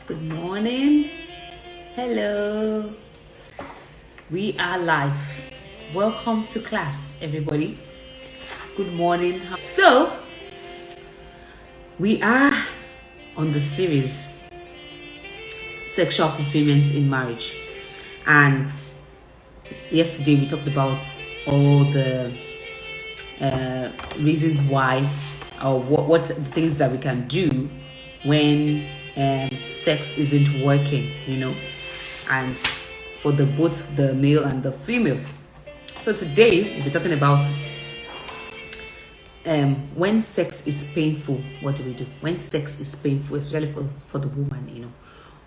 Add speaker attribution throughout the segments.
Speaker 1: Good morning. Hello. We are live. Welcome to class, everybody. Good morning. So, we are on the series Sexual Fulfillment in Marriage. And yesterday we talked about all the reasons why, or what things that we can do when sex isn't working, and for both the male and the female. So today we'll be talking about when sex is painful. What do we do when sex is painful, especially for the woman?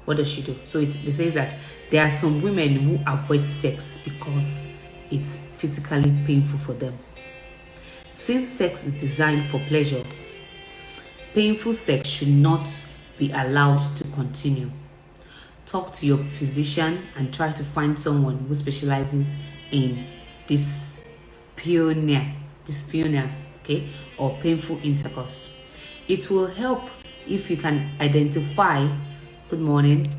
Speaker 1: What does she do? So it says that there are some women who avoid sex because it's physically painful for them. Since sex is designed for pleasure, painful sex should not be allowed to continue. Talk to your physician and try to find someone who specializes in dyspnea, okay, or painful intercourse. It will help if you can identify. Good morning.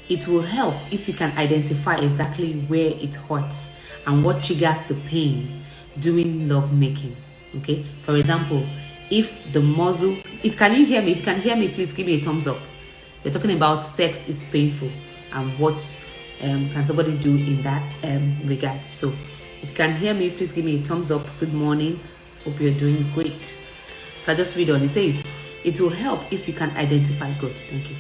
Speaker 1: It will help if you can identify exactly where it hurts and what triggers the pain during love making. Okay, for example, if the muzzle, can you hear me? If you can hear me, please give me a thumbs up. We're talking about sex is painful and what can somebody do in that regard. So if you can hear me, please give me a thumbs up. Good morning. Hope you're doing great. So I just read on. It says, it will help if you can identify. Good, thank you.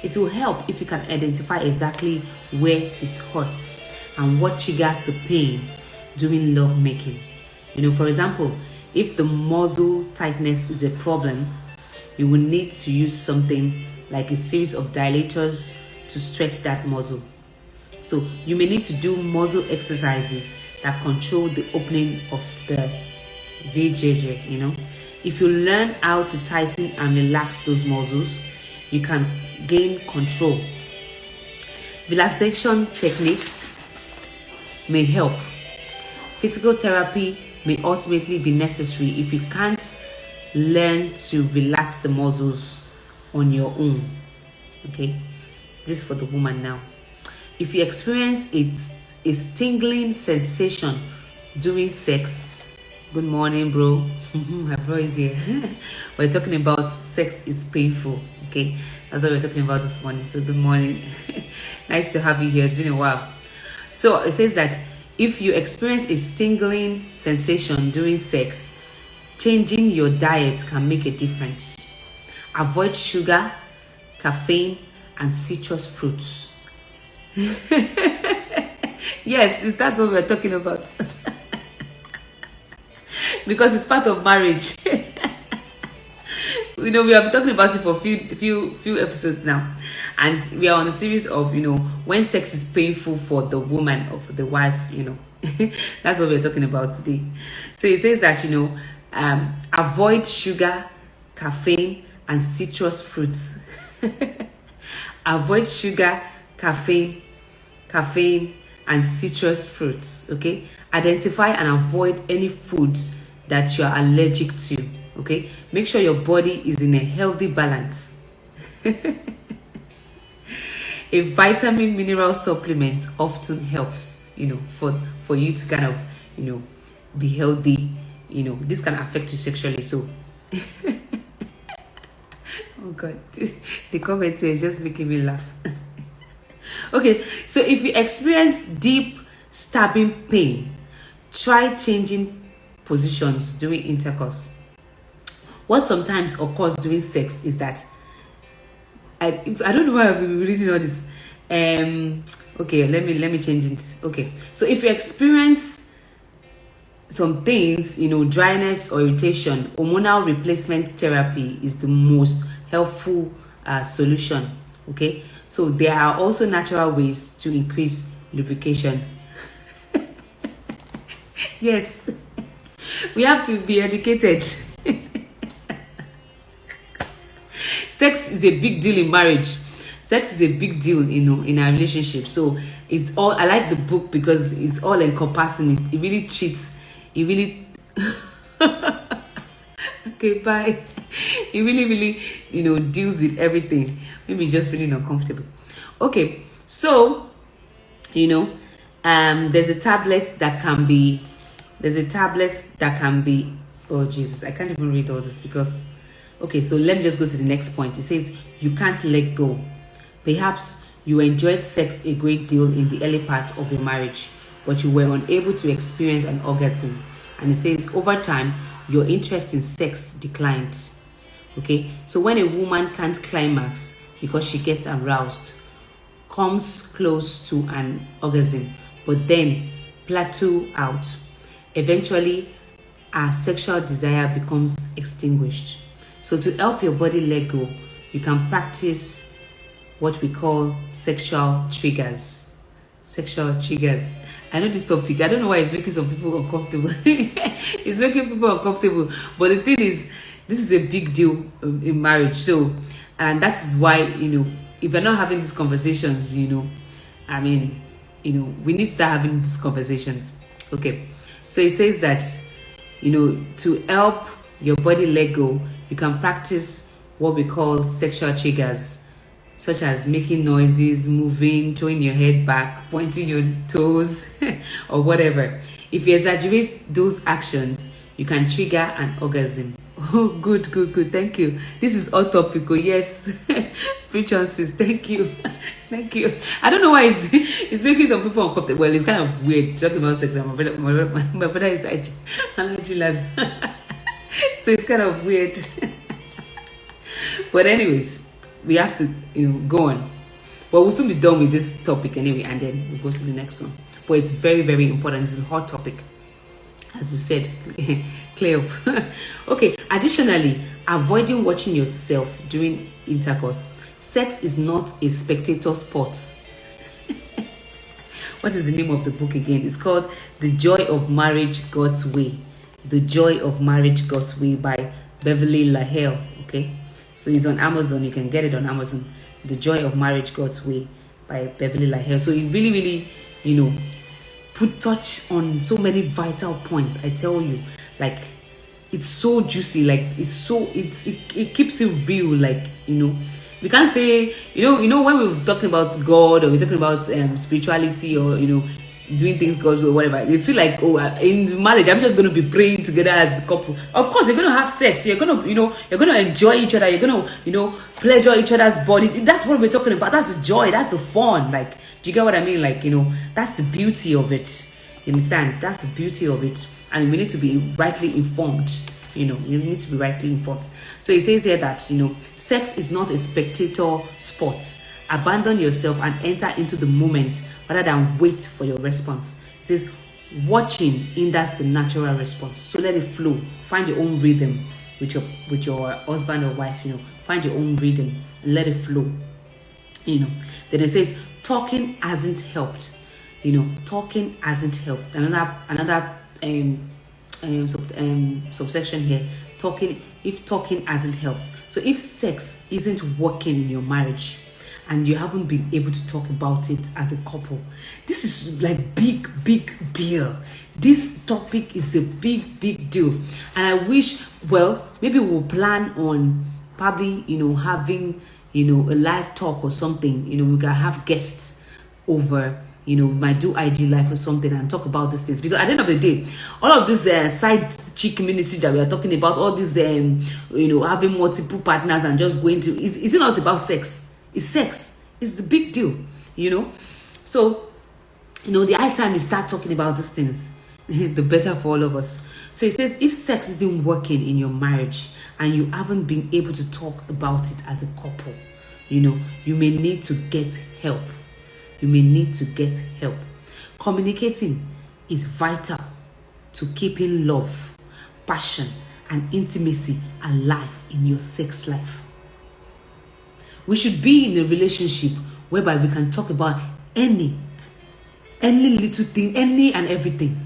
Speaker 1: It will help if you can identify exactly where it hurts and what triggers the pain during love making. For example, if the muscle tightness is a problem, you will need to use something like a series of dilators to stretch that muscle. So you may need to do muscle exercises that control the opening of the VJJ. If you learn how to tighten and relax those muscles, you can gain control. Relaxation techniques may help. Physical therapy may ultimately be necessary if you can't learn to relax the muscles on your own. Okay, so this is for the woman now. If you experience a tingling sensation during sex, good morning, bro. My bro is here. We're talking about sex is painful. Okay, that's what we're talking about this morning. So good morning. Nice to have you here. It's been a while. So it says that if you experience a tingling sensation during sex, changing your diet can make a difference. Avoid sugar, caffeine, and citrus fruits. Yes, that's what we're talking about. Because it's part of marriage. We have been talking about it for a few episodes now, and we are on a series of when sex is painful for the woman or for the wife. That's what we're talking about today. So it says that avoid sugar, caffeine, and citrus fruits. Avoid sugar, caffeine, and citrus fruits. Okay, identify and avoid any foods that you are allergic to. Okay, make sure your body is in a healthy balance. A vitamin mineral supplement often helps, for you to kind of, be healthy. This can affect you sexually. So, oh God, the comment here is just making me laugh. Okay, so if you experience deep stabbing pain, try changing positions during intercourse. What sometimes occurs during sex is that I don't know why I've been reading all this. Okay, let me change it. Okay, so if you experience some things, dryness or irritation, hormonal replacement therapy is the most helpful solution. Okay, so there are also natural ways to increase lubrication. Yes, we have to be educated. Sex is a big deal in marriage. Sex is a big deal, in our relationship. So it's all. I like the book because it's all encompassing. It really treats. It really. Okay, bye. It really, deals with everything. Maybe just feeling uncomfortable. Okay, so, there's a tablet that can be, oh Jesus, I can't even read all this because, okay, so let me just go to the next point. It says, you can't let go. Perhaps you enjoyed sex a great deal in the early part of your marriage, but you were unable to experience an orgasm. And it says, over time, your interest in sex declined. Okay, so when a woman can't climax because she gets aroused, comes close to an orgasm, but then plateau out, eventually our sexual desire becomes extinguished. So to help your body let go, you can practice what we call sexual triggers. Sexual triggers. I know this topic, I don't know why it's making some people uncomfortable. It's making people uncomfortable. But the thing is, this is a big deal in marriage. So, and that is why, if you're not having these conversations, we need to start having these conversations. Okay. So it says that, to help your body let go, you can practice what we call sexual triggers, such as making noises, moving, throwing your head back, pointing your toes, or whatever. If you exaggerate those actions, you can trigger an orgasm. Oh, good. Thank you. This is all topical. Yes. Preach on, sis. Thank you. Thank you. I don't know why it's making some people uncomfortable. Well, it's kind of weird talking about sex. My brother is allergy lab. So it's kind of weird. But anyways, we have to, go on. But we'll soon be done with this topic anyway, and then we'll go to the next one. But it's very, very important. It's a hot topic. As you said, clear up. Okay, additionally, avoiding watching yourself during intercourse. Sex is not a spectator sport. What is the name of the book again? It's called The Joy of Marriage God's Way. The Joy of Marriage God's Way by Beverly LaHaye. Okay, so it's on Amazon. You can get it on Amazon. The Joy of Marriage God's Way by Beverly LaHaye. So it really, put touch on so many vital points. I tell you, like, it's so juicy, like it keeps it real, like, we can't say, when we're talking about God, or we're talking about spirituality, or doing things God's way or whatever, they feel like, in marriage I'm just going to be praying together as a couple. Of course you're going to have sex, you're going to you're going to enjoy each other, you're going to pleasure each other's body. That's what we're talking about. That's the joy, that's the fun. Like, do you get what I mean? Like, that's the beauty of it. You understand? That's the beauty of it. And we need to be rightly informed. You need to be rightly informed. So it says here that sex is not a spectator sport. Abandon yourself and enter into the moment rather than wait for your response. It says watching hinders the natural response. So let it flow. Find your own rhythm with your husband or wife. Find your own rhythm and let it flow. Then it says talking hasn't helped. Talking hasn't helped. Another subsection here. If talking hasn't helped. So if sex isn't working in your marriage, and you haven't been able to talk about it as a couple, this is like big deal. This topic is a big deal, and I wish, maybe we'll plan on probably having a live talk or something. We can have guests over. We might do IG live or something and talk about these things, because at the end of the day, all of this side chick ministry that we are talking about, all this having multiple partners and just going to, is it not about sex? It's sex. It's the big deal, So, the high time you start talking about these things, the better for all of us. So it says, if sex isn't working in your marriage and you haven't been able to talk about it as a couple, you may need to get help. Communicating is vital to keeping love, passion, and intimacy alive in your sex life. We should be in a relationship whereby we can talk about any little thing, any and everything.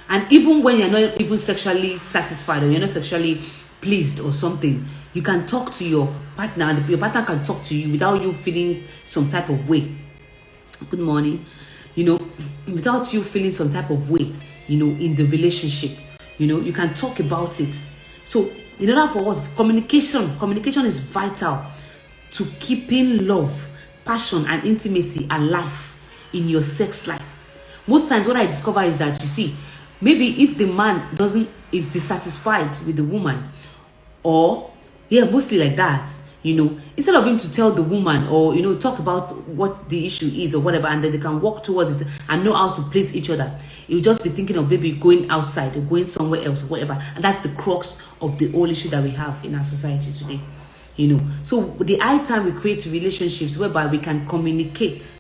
Speaker 1: And even when you're not even sexually satisfied, or you're not sexually pleased or something, you can talk to your partner, and your partner can talk to you without you feeling some type of way. Good morning. Without you feeling some type of way, in the relationship, you can talk about it. So in order for us, communication is vital to keeping love, passion, and intimacy alive in your sex life. Most times what I discover is that, you see, maybe if the man is dissatisfied with the woman, or mostly like that, instead of him to tell the woman, or talk about what the issue is or whatever, and then they can walk towards it and know how to please each other, he'll just be thinking of maybe going outside or going somewhere else or whatever. And that's the crux of the whole issue that we have in our society today. So the high time we create relationships whereby we can communicate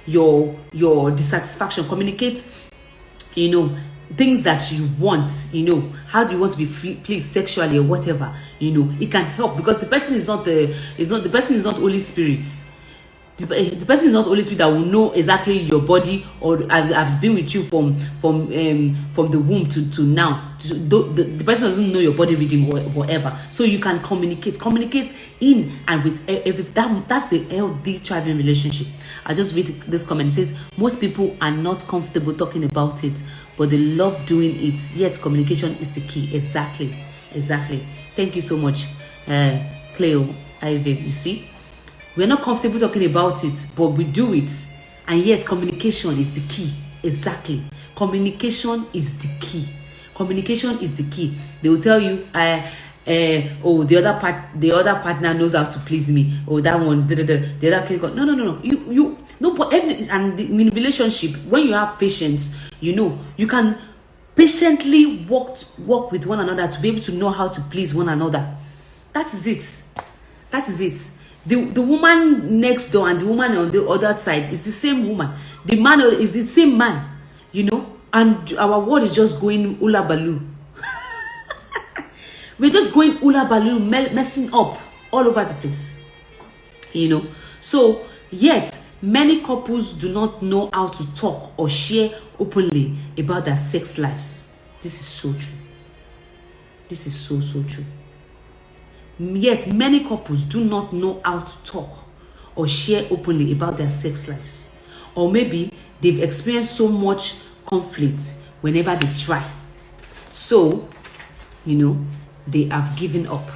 Speaker 1: your dissatisfaction, communicate things that you want, how do you want to be pleased sexually or whatever, it can help, because the person is not Holy Spirit. The person is not Holy Spirit that will know exactly your body, or I've been with you from the womb to now. The person doesn't know your body reading or whatever. So you can communicate in and with every that's the healthy, thriving relationship. I just read this comment. It says most people are not comfortable talking about it, but they love doing it. Yet communication is the key. Exactly. Thank you so much, Cleo Ivy. You see, we're not comfortable talking about it, but we do it, and yet communication is the key. Exactly. Communication is the key. They will tell you, the other partner knows how to please me. That one, the other kid. No. You but in relationship, when you have patience, you can patiently work with one another to be able to know how to please one another. That is it. The woman next door and the woman on the other side is the same woman. The man is the same man, and our world is just going hula baloo. We're just going hula baloo, messing up all over the place, So, yet, many couples do not know how to talk or share openly about their sex lives. This is so true. This is so true. Yet, many couples do not know how to talk or share openly about their sex lives. Or maybe they've experienced so much conflict whenever they try. So, they have given up.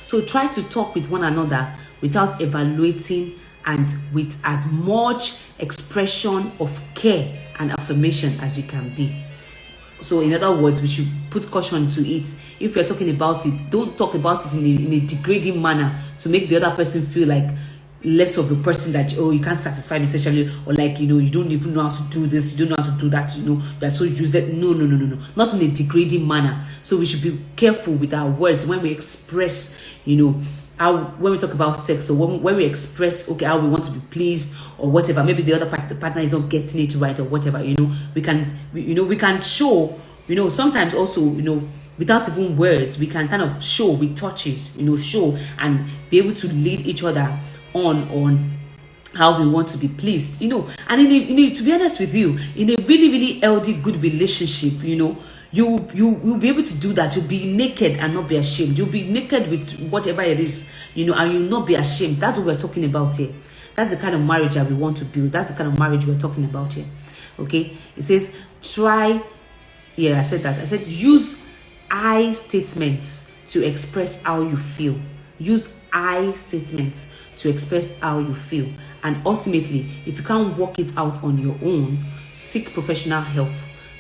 Speaker 1: So try to talk with one another without evaluating and with as much expression of care and affirmation as you can be. So in other words, we should put caution to it. If you're talking about it, don't talk about it in a degrading manner to make the other person feel like less of a person, that you can't satisfy me sexually, or like you don't even know how to do this, you don't know how to do that, you're so useless. No, not in a degrading manner. So we should be careful with our words when we express, when we talk about sex, or when we express how we want to be pleased or whatever. Maybe the other partner is not getting it right or whatever. We can show, sometimes also, without even words, we can kind of show with touches, show and be able to lead each other on how we want to be pleased, and to be honest with you, in a really, really healthy, good relationship, you'll be able to do that. You'll be naked and not be ashamed. You'll be naked with whatever it is, and you'll not be ashamed. That's what we're talking about here. That's the kind of marriage that we want to build. That's the kind of marriage we're talking about here. Okay, it says I said that. I said use I statements to express how you feel. Use I statements to express how you feel. And ultimately, if you can't work it out on your own, seek professional help.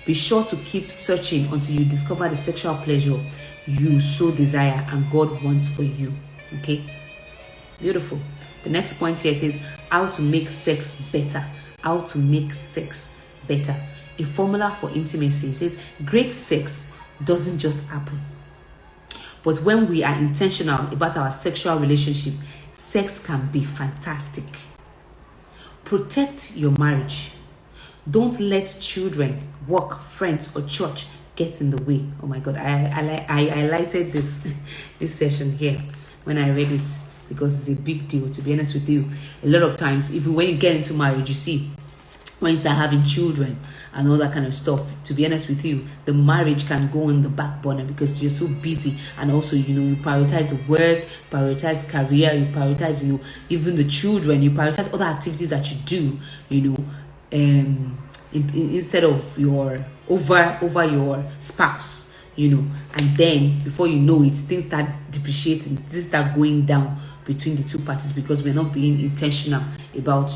Speaker 1: Be sure to keep searching until you discover the sexual pleasure you so desire and God wants for you. Okay? Beautiful. The next point here says how to make sex better. How to make sex better. A formula for intimacy. It says great sex doesn't just happen. But when we are intentional about our sexual relationship, sex can be fantastic. Protect your marriage. Don't let children, work, friends, or church get in the way. Oh my God, I highlighted this session here when I read it, because it's a big deal, to be honest with you. A lot of times, even when you get into marriage, you see, when you start having children and all that kind of stuff, to be honest with you, the marriage can go on the back burner because you're so busy, and also you prioritize the work, prioritize career, you prioritize even the children, you prioritize other activities that you do, instead of your over your spouse, and then before you know it, things start depreciating, things start going down between the two parties because we're not being intentional about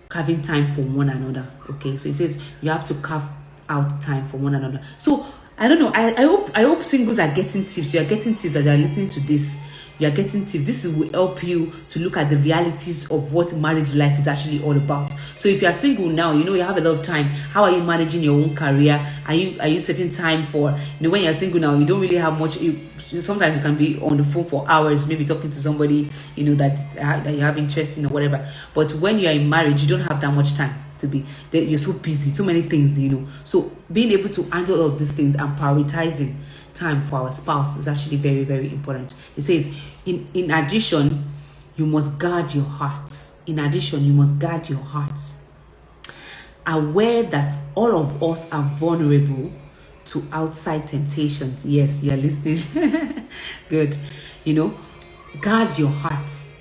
Speaker 1: carving time for one another. Okay, so it says you have to carve out time for one another. So I don't know, I hope singles are getting tips. You are getting tips as you are listening to this. You are getting tips. This will help you to look at the realities of what marriage life is actually all about. So if you are single now, you have a lot of time. How are you managing your own career? Are you setting time for, when you're single now, you don't really have much. Sometimes you can be on the phone for hours, maybe talking to somebody, that you have interest in or whatever. But when you're in marriage, you don't have that much time to be there. You're so busy, so many things, So being able to handle all these things and prioritizing time for our spouse is actually very, very important. It says, in addition, you must guard your hearts. In addition, you must guard your hearts. Aware that all of us are vulnerable to outside temptations. Yes, you're listening. Good. Guard your hearts.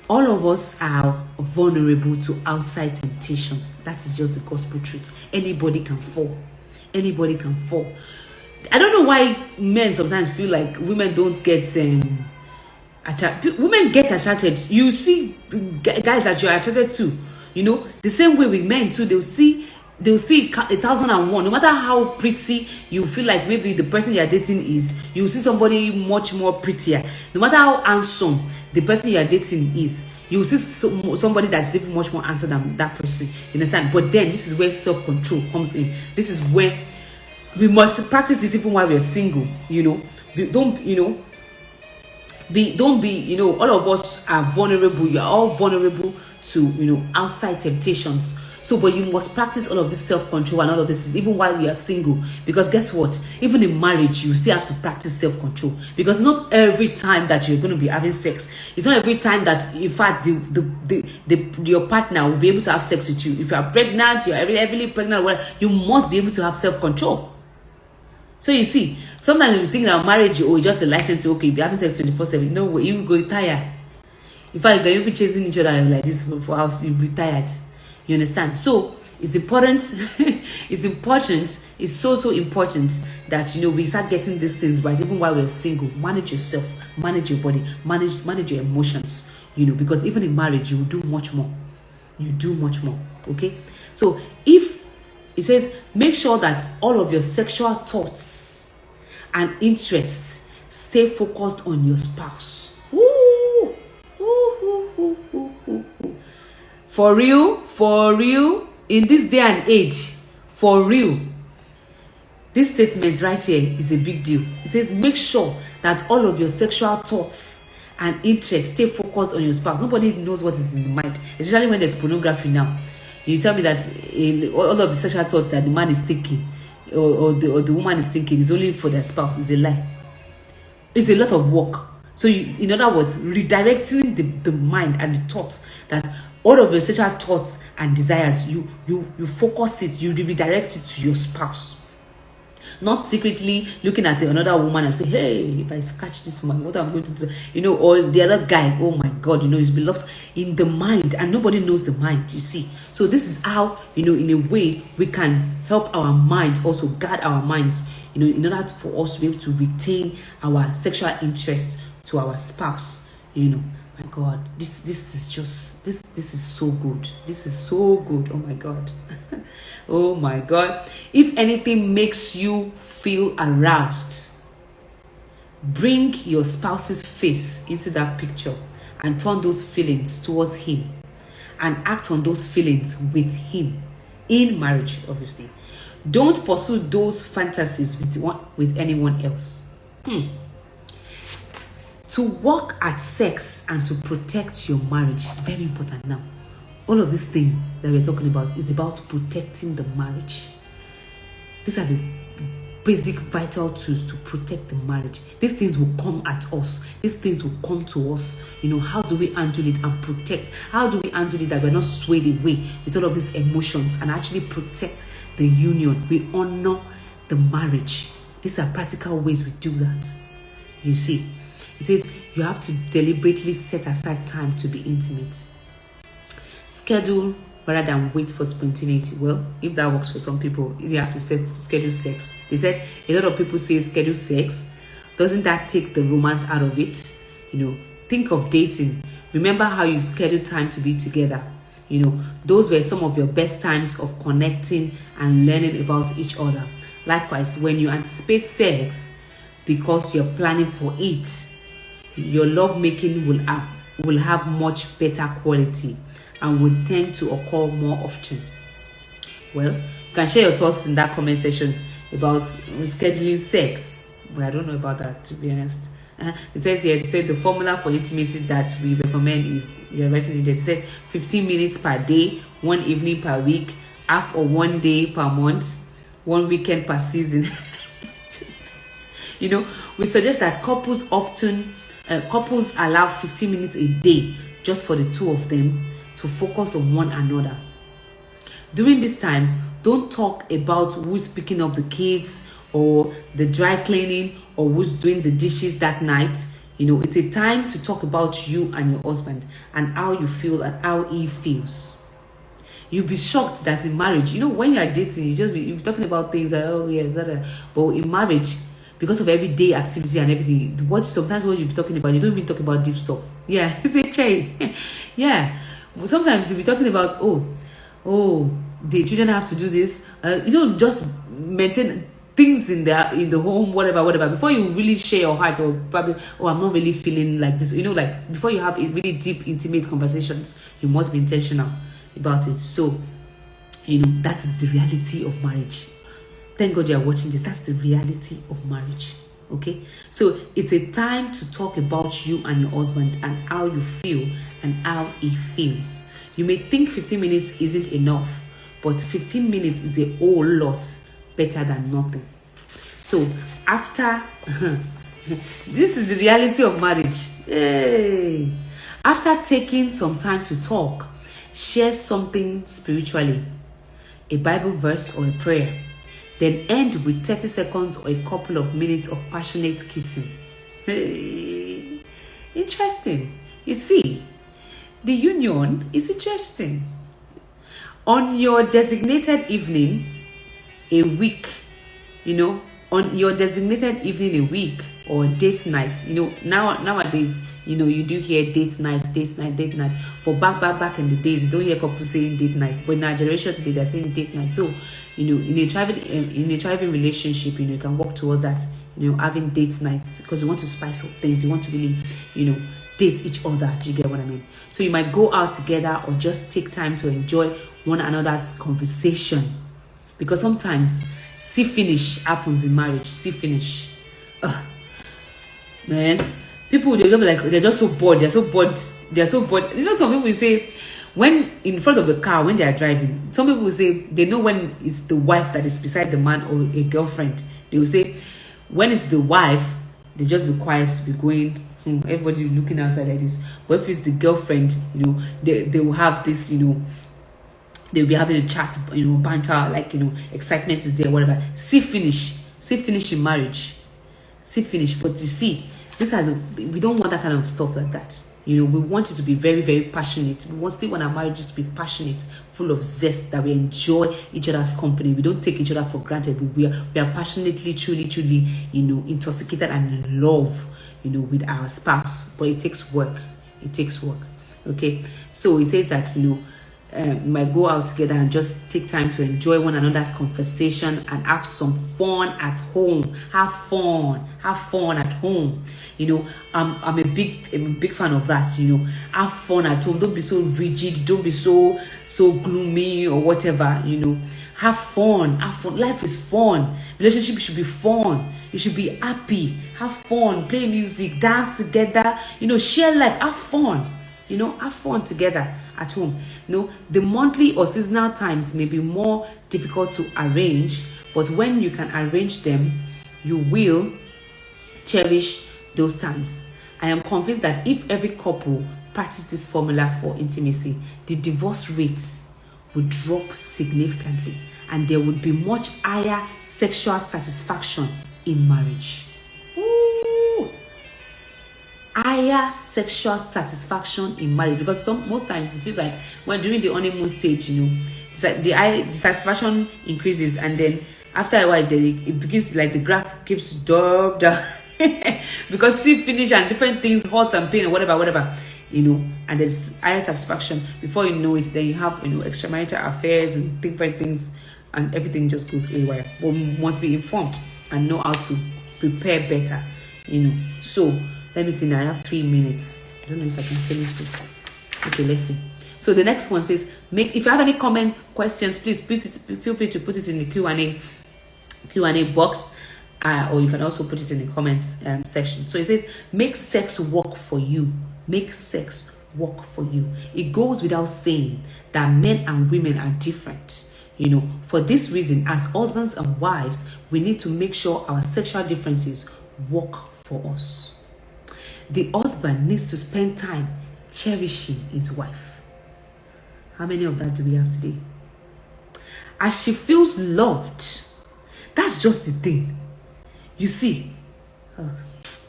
Speaker 1: All of us are vulnerable to outside temptations. That is just the gospel truth. Anybody can fall. Anybody can fall. I don't know why men sometimes feel like women don't get attracted. Women get attracted. You see guys that you're attracted to. The same way with men too. They'll see 1001. No matter how pretty you feel like maybe the person you're dating is, you see somebody much more prettier. No matter how handsome the person you're dating is, you see somebody that's even much more handsome than that person. You understand? But then this is where self-control comes in. This is where we must practice it even while we're single. Don't be all of us are vulnerable. You are all vulnerable to outside temptations. So, but you must practice all of this self-control and all of this even while you are single. Because guess what? Even in marriage, you still have to practice self-control. Because not every time that you're going to be having sex, it's not every time that, in fact, your partner will be able to have sex with you. If you are pregnant, you're heavily pregnant, well, you must be able to have self-control. So you see, sometimes you think that marriage or just a license to be having sex 24/7. No, you will go tired. In fact, you'll be chasing each other like this for house, you'll be tired. You understand? So it's important. It's so important that we start getting these things right even while we're single. Manage yourself, manage your body, manage your emotions. Because even in marriage, you do much more. Okay. So if it says, make sure that all of your sexual thoughts and interests stay focused on your spouse. Ooh. For real, in this day and age, for real. This statement right here is a big deal. It says, make sure that all of your sexual thoughts and interests stay focused on your spouse. Nobody knows what is in the mind, especially when there's pornography now. You tell me that all of the sexual thoughts that the man is thinking or the woman is thinking is only for their spouse. It's a lie. It's a lot of work. So in other words, redirecting the mind and the thoughts, that all of your sexual thoughts and desires, you focus it, you redirect it to your spouse. Not secretly looking at another woman and say, hey, if I catch this woman, what am I going to do? Or the other guy, oh my God, he's been lost in the mind, and nobody knows the mind, you see. So this is how, in a way, we can help our mind, also guard our minds, in order for us to be able to retain our sexual interest to our spouse. My God, this is so good. This is so good. Oh my God. Oh my God. If anything makes you feel aroused, bring your spouse's face into that picture and turn those feelings towards him and act on those feelings with him in marriage, obviously. Don't pursue those fantasies with anyone else. To work at sex and to protect your marriage, very important now. All of this thing that we're talking about is about protecting the marriage. These are the basic vital tools to protect the marriage. These things will come at us. These things will come to us. How do we handle it and protect? How do we handle it that we're not swayed away with all of these emotions and actually protect the union? We honor the marriage. These are practical ways we do that. You see, it says you have to deliberately set aside time to be intimate. Schedule rather than wait for spontaneity. Well, if that works for some people, you have to schedule sex. They said a lot of people say schedule sex. Doesn't that take the romance out of it? Think of dating. Remember how you schedule time to be together. Those were some of your best times of connecting and learning about each other. Likewise, when you anticipate sex because you're planning for it, your love making will have much better quality and will tend to occur more often. Well, you can share your thoughts in that comment section about scheduling sex, but I don't know about that, to be honest. It says here, the formula for intimacy that we recommend is, you're writing it, it said 15 minutes per day, 1 evening per week, half or 1 day per month, 1 weekend per season. We suggest that couples allow 15 minutes a day just for the two of them to focus on one another. During this time, don't talk about who's picking up the kids or the dry cleaning or who's doing the dishes that night. It's a time to talk about you and your husband and how you feel and how he feels. You'll be shocked that in marriage, when you're dating, you'll be talking about things like, oh yeah, blah, blah. But in marriage, because of everyday activity and everything, sometimes what you'll be talking about, you don't even talk about deep stuff. Yeah, it's a chain. Yeah, sometimes you'll be talking about, oh, the children have to do this. Just maintain things in the home, whatever. Before you really share your heart, or probably, I'm not really feeling like this. Like before you have really deep, intimate conversations, you must be intentional about it. So, that is the reality of marriage. Thank God you are watching this. That's the reality of marriage. Okay, so it's a time to talk about you and your husband and how you feel and how he feels. You may think 15 minutes isn't enough, but 15 minutes is a whole lot better than nothing. So after this is the reality of marriage. Hey. After taking some time to talk, share something spiritually, a Bible verse or a prayer. Then end with 30 seconds or a couple of minutes of passionate kissing. Hey. Interesting. You see, the union is interesting. On your designated evening a week, on your designated evening a week or date night, nowadays, you do hear date night. But back in the days, you don't hear couples saying date night. But in our generation today, they're saying date night. So, in a thriving relationship, you can work towards that, having date nights, because you want to spice up things. You want to really, date each other. Do you get what I mean? So you might go out together or just take time to enjoy one another's conversation. Because sometimes, see finish happens in marriage. See finish. Man. People, they're just so bored. They're so bored. Some people will say, when in front of the car, when they are driving, some people will say they know when it's the wife that is beside the man or a girlfriend. They will say, when it's the wife, they just be quiet to be going, everybody looking outside like this. But if it's the girlfriend, they will have this, they'll be having a chat, banter, like, excitement is there, whatever. See finish in marriage. See finish. But you see, we don't want that kind of stuff like that. We want it to be very, very passionate. We still want our marriages to be passionate, full of zest, that we enjoy each other's company. We don't take each other for granted. We are passionately, truly, intoxicated and in love, with our spouse. But it takes work. Okay. So it says that, you might go out together and just take time to enjoy one another's conversation and have some fun at home. Have fun at home. I'm a big fan of that. Have fun at home. Don't be so rigid. Don't be so gloomy or whatever. Have fun. Life is fun. Relationship should be fun. You should be happy. Have fun. Play music. Dance together. Share life. Have fun. Have fun together at home. The monthly or seasonal times may be more difficult to arrange, but when you can arrange them, you will cherish those times. I am convinced that if every couple practiced this formula for intimacy, the divorce rates would drop significantly and there would be much higher sexual satisfaction in marriage. Ooh. Higher higher sexual satisfaction in marriage, because most times it feels like when during the honeymoon stage, it's like the satisfaction increases, and then after a while, then it begins, like the graph keeps down because see finish and different things, hurt and pain and whatever, and there's higher satisfaction. Before you know it, then you have extramarital affairs and different things, and everything just goes haywire. But we must be informed and know how to prepare better, So let me see now. I have 3 minutes. I don't know if I can finish this. Okay, let's see. So the next one says, if you have any comments, questions, please feel free to put it in the Q&A box, or you can also put it in the comments section. So it says, make sex work for you. Make sex work for you. It goes without saying that men and women are different. For this reason, as husbands and wives, we need to make sure our sexual differences work for us. The husband needs to spend time cherishing his wife. How many of that do we have today? As she feels loved, that's just the thing. You see,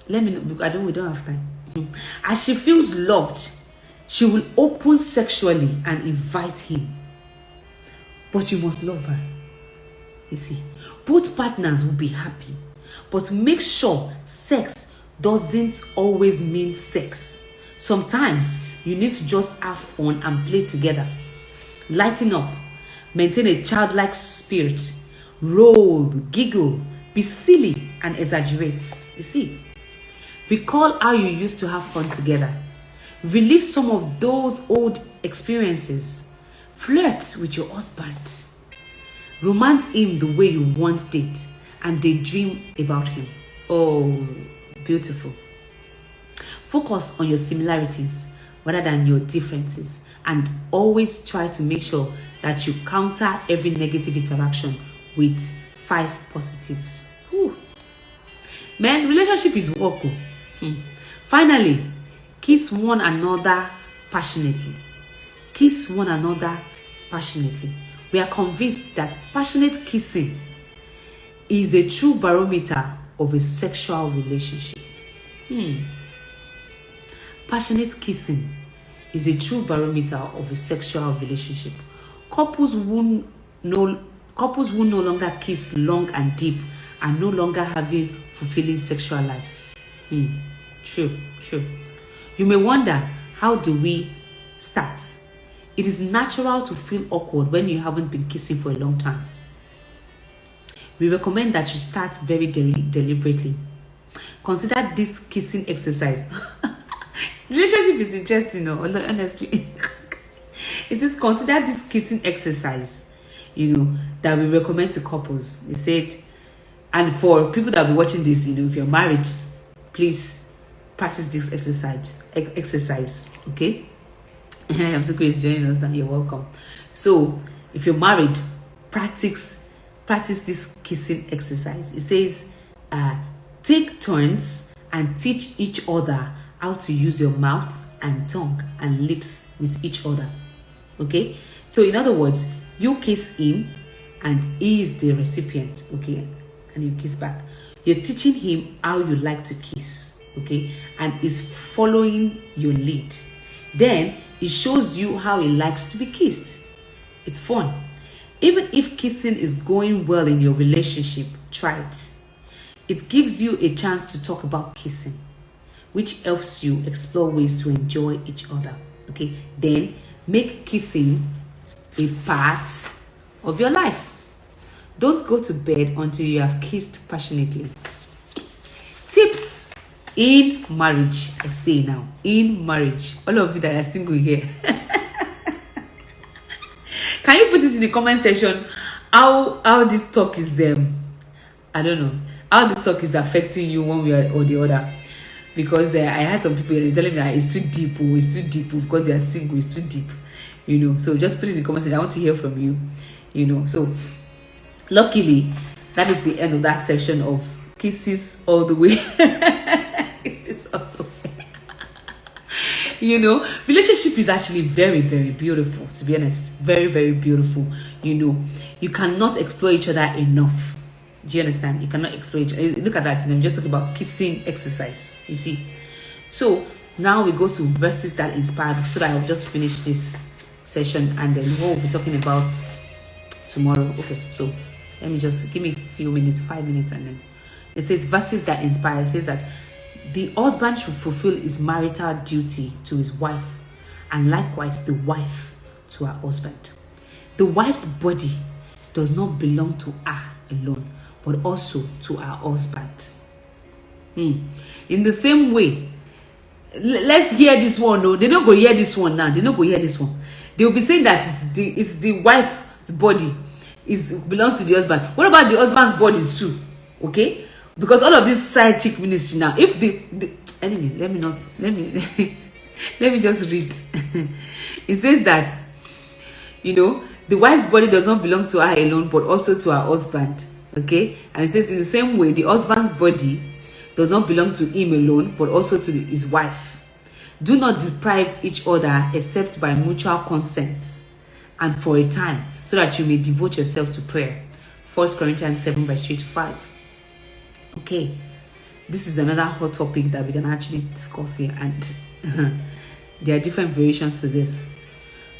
Speaker 1: let me know, we don't have time. As she feels loved, she will open sexually and invite him. But you must love her. You see, both partners will be happy, but make sure sex doesn't always mean sex. Sometimes you need to just have fun and play together. Lighten up, maintain a childlike spirit, roll, giggle, be silly and exaggerate. You see, recall how you used to have fun together. Relive some of those old experiences. Flirt with your husband. Romance him the way you once did, and daydream about him. Oh, beautiful. Focus on your similarities rather than your differences, and always try to make sure that you counter every negative interaction with 5 positives. Whew. Man, relationship is work. Finally, kiss one another passionately. Kiss one another passionately. We are convinced that passionate kissing is a true barometer of a sexual relationship. Passionate kissing is a true barometer of a sexual relationship. Couples who no longer kiss long and deep are no longer having fulfilling sexual lives. True. You may wonder, how do we start? It is natural to feel awkward when you haven't been kissing for a long time. We recommend that you start very deliberately. Consider this kissing exercise. Relationship is interesting, honestly. It says, consider this kissing exercise, that we recommend to couples. They said, and for people that will be watching this, if you're married, please practice this exercise, okay? I'm so great joining us. That you're welcome. So, if you're married, practice this kissing exercise. It says, take turns and teach each other how to use your mouth and tongue and lips with each other. Okay? So, in other words, you kiss him and he is the recipient. Okay? And you kiss back. You're teaching him how you like to kiss. Okay? And he's following your lead. Then it shows you how he likes to be kissed. It's fun. Even if kissing is going well in your relationship, try it. It gives you a chance to talk about kissing, which helps you explore ways to enjoy each other. Okay? Then make kissing a part of your life. Don't go to bed until you have kissed passionately. Tips in marriage. I say now, in marriage. All of you that are single here. Can you put it in the comment section how this talk is I don't know, how this talk is affecting you one way or the other? Because I had some people telling me that it's too deep, because they are single, it's too deep, So just put it in the comment section. I want to hear from you, So luckily, that is the end of that section of kisses all the way. Kisses all the way. Relationship is actually very, very beautiful, to be honest. Very, very beautiful. You cannot explore each other enough. Do you understand? You cannot explore each other. Look at that. I'm just talking about kissing exercise. You see? So Now we go to verses that inspire, so that I'll just finish this session and then what we'll be talking about tomorrow. Okay, so let me just give me a few minutes, 5 minutes, and then it says verses that inspire. It says that the husband should fulfill his marital duty to his wife, and likewise the wife to her husband. The wife's body does not belong to her alone, but also to her husband. In the same way, let's hear this one. No, they don't go hear this one now. They don't go hear this one. They will be saying that it's the wife's body belongs to the husband. What about the husband's body too? Okay, because all of this side chick ministry now. If anyway, let me let me just read. It says that, you know, the wife's body does not belong to her alone, but also to her husband. Okay, and it says in the same way, the husband's body does not belong to him alone, but also to his wife. Do not deprive each other except by mutual consent and for a time, so that you may devote yourselves to prayer. 1 Corinthians 7 verse 3 to 5. Okay, this is another hot topic that we can actually discuss here, and there are different variations to this.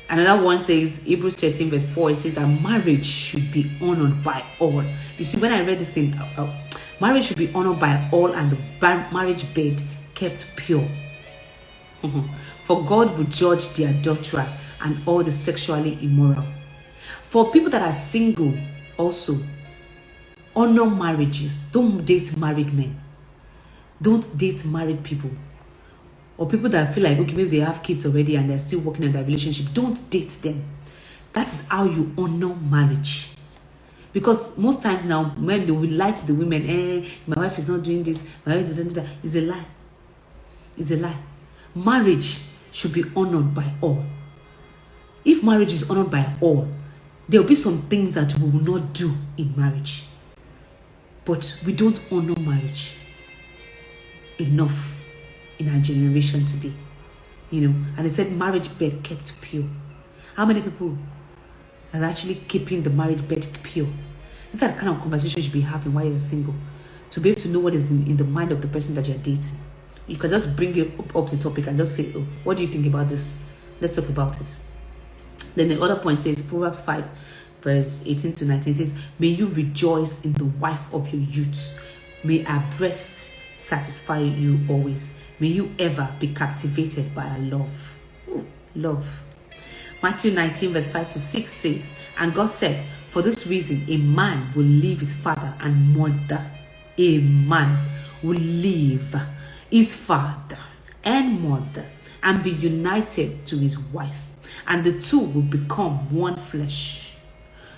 Speaker 1: Another one says, Hebrews 13 verse 4, it says that marriage should be honored by all. You see, when I read this thing, marriage should be honored by all, and the marriage bed kept pure. For God will judge the adulterer and all the sexually immoral. For people that are single, also, honor marriages. Don't date married men. Don't date married people. Or people that feel like, okay, maybe they have kids already and they're still working on their relationship. Don't date them. That is how you honor marriage. Because most times now, men, they will lie to the women. My wife is not doing this. My wife is not doing that. It's a lie. It's a lie. Marriage should be honored by all. If marriage is honored by all, there will be some things that we will not do in marriage. But we don't honor marriage enough in our generation today. You know, and they said marriage bed kept pure. How many people are actually keeping the marriage bed pure? These are the kind of conversation you should be having while you're single. To be able to know what is in the mind of the person that you're dating. You can just bring it up the topic and just say, oh, what do you think about this? Let's talk about it. Then the other point says, Proverbs 5 verse 18 to 19 says, may you rejoice in the wife of your youth. May her breast satisfy you always. May you ever be captivated by her love. Ooh, love. Matthew 19 verse 5 to 6 says, and God said, for this reason a man will leave his father and mother. A man will leave his father and mother and be united to his wife, and the two will become one flesh.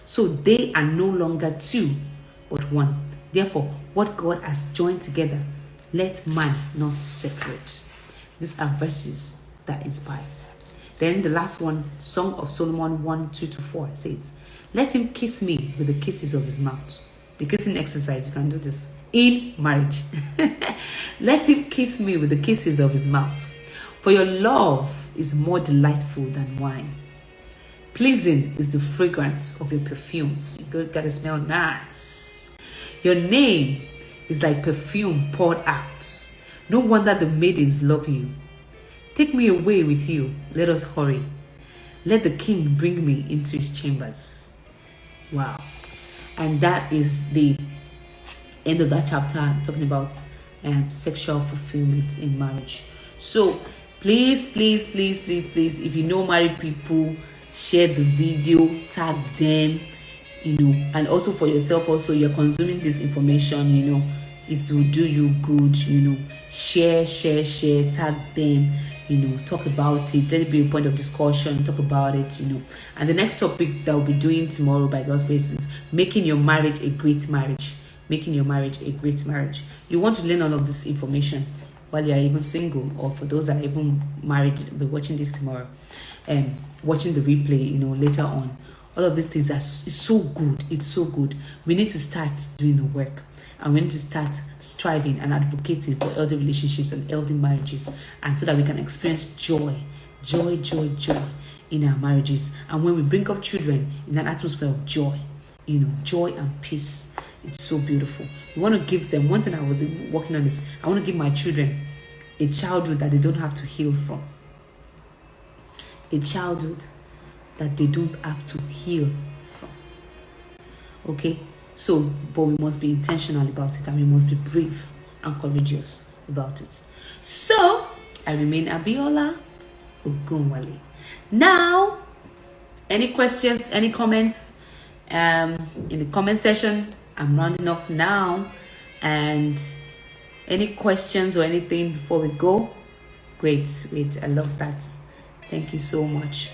Speaker 1: So they are no longer two, but one. Therefore, what God has joined together, let man not separate. These are verses that inspire. Then the last one, Song of Solomon 1, 2 to 4 says, let him kiss me with the kisses of his mouth. The kissing exercise, you can do this in marriage. Let him kiss me with the kisses of his mouth. For your love is more delightful than wine. Pleasing is the fragrance of your perfumes. You gotta smell nice. Your name is like perfume poured out. No wonder the maidens love you. Take me away with you. Let us hurry. Let the king bring me into his chambers. Wow. And that is the end of that chapter, talking about sexual fulfillment in marriage. So please, if you know married people, share the video, tag them, you know, and also for yourself, also you're consuming this information, you know, is to do you good, you know, share, tag them, you know, talk about it, let it be a point of discussion, talk about it, you know. And the next topic that we'll be doing tomorrow by God's grace is making your marriage a great marriage. Making your marriage a great marriage. You want to learn all of this information while you're even single, or for those that are even married, be watching this tomorrow and watching the replay, you know, later on. All of these things are so good. It's so good. We need to start doing the work, and we need to start striving and advocating for healthy relationships and healthy marriages, and so that we can experience joy in our marriages. And when we bring up children in an atmosphere of joy, you know, joy and peace, it's so beautiful. We want to give them, one thing I was working on is, I want to give my children a childhood that they don't have to heal from. A childhood that they don't have to heal from. Okay? So, but we must be intentional about it, and we must be brave and courageous about it. So, I remain Abiola Ogunwale. Now, any questions, any comments in the comment section? I'm rounding off now. And any questions or anything before we go? Great. I love that. Thank you so much.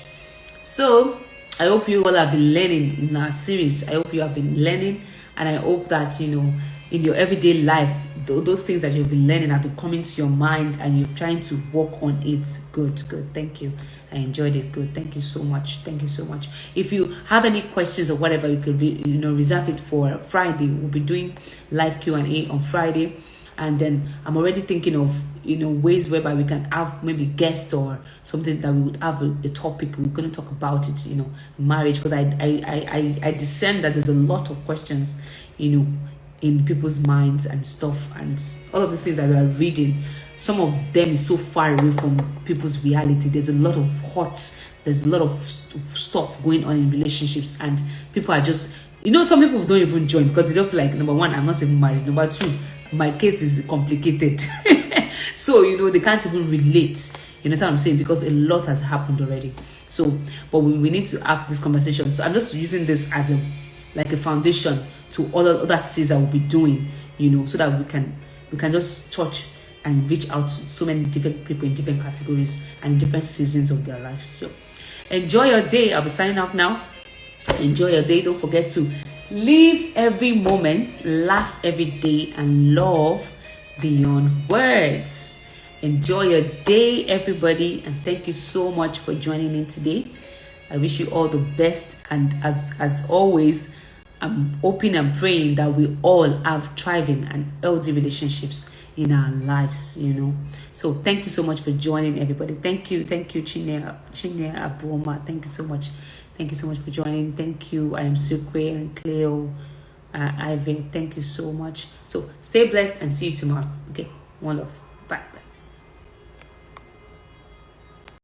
Speaker 1: So, I hope you all have been learning in our series. I hope you have been learning, and I hope that, in your everyday life, those things that you've been learning have been coming to your mind, and you're trying to work on it. Good. Thank you. I enjoyed it. Good. Thank you so much. If you have any questions or whatever, you could reserve it for Friday. We'll be doing live Q&A on Friday, and then I'm already thinking of ways whereby we can have maybe guests or something that we would have a topic we're going to talk about it, marriage, because I discern that there's a lot of questions in people's minds and stuff, and all of these things that we are reading, some of them is so far away from people's reality. There's a lot of there's a lot of stuff going on in relationships, and people are just, some people don't even join because they don't feel like, number one, I'm not even married, number two, my case is complicated. So, they can't even relate. You know what I'm saying? Because a lot has happened already. So, but we need to have this conversation. So I'm just using this as a foundation to other series that we'll be doing, so that we can just touch and reach out to so many different people in different categories and different seasons of their lives. So enjoy your day. I'll be signing off now. Enjoy your day. Don't forget to live every moment, laugh every day, and love beyond words. Enjoy your day, everybody, and thank you so much for joining in today. I wish you all the best, and as always, I'm hoping and praying that we all have thriving and healthy relationships in our lives, So thank you so much for joining, everybody. Thank you, Chinia Abuoma. Thank you so much. Thank you so much for joining. Thank you. I am Sukwe and Cleo, Ivy. Thank you so much. So stay blessed and see you tomorrow. Okay, one love. Bye.